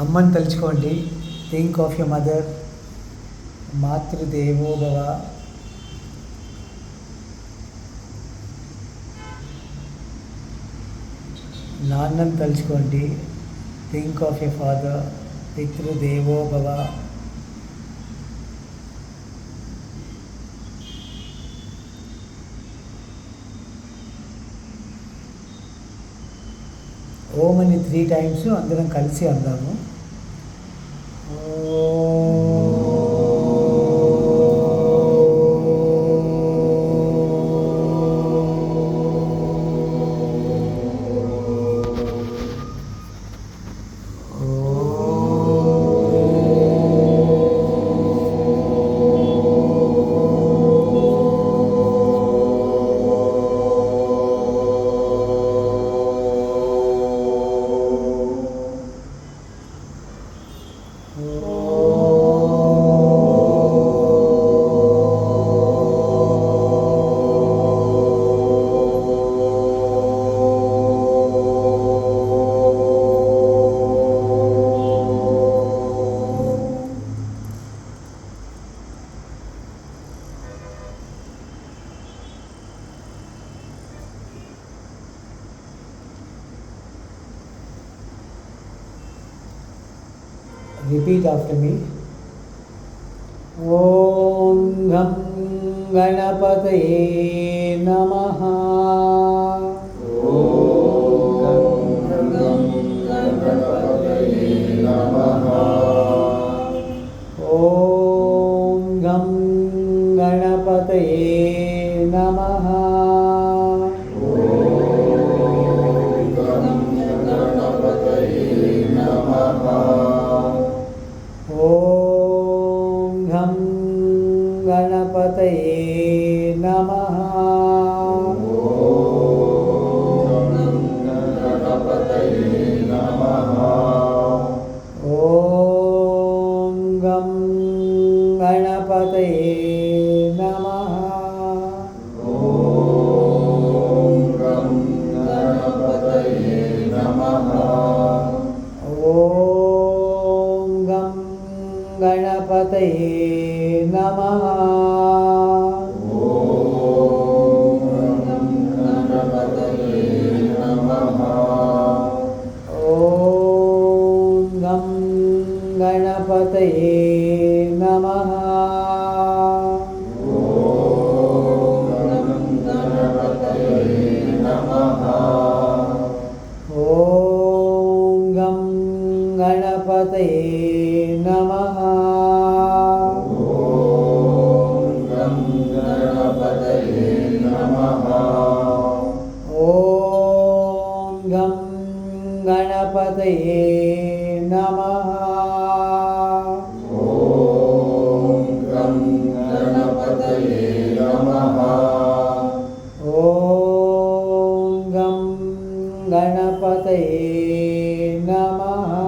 అమ్మని తలుచుకోండి. Think of your mother. మాతృదేవో భవ. నాన్నని తలుచుకోండి. Think of your father. పితృదేవో భవ. ఓం అని 3 times అందరం కలిసి అందాము. Repeat after me. Om Gam Ganapataye Namaha. Om Gam Ganapataye Namaha. Om Gam Ganapataye Namaha. Om Gam Ganapataye Namaha. Om Gam Ganapataye Namaha. Om Gam Ganapataye Namaha. Om Gam Ganapataye Namaha. Om Gam Ganapataye Namaha. Om Gam Ganapataye Namaha. Om Gam Ganapataye Namaha. Om Gam Ganapataye Namaha. Om Gam Ganapataye Namaha. Om Gam Ganapataye Namaha. Om Gam Ganapataye Namaha.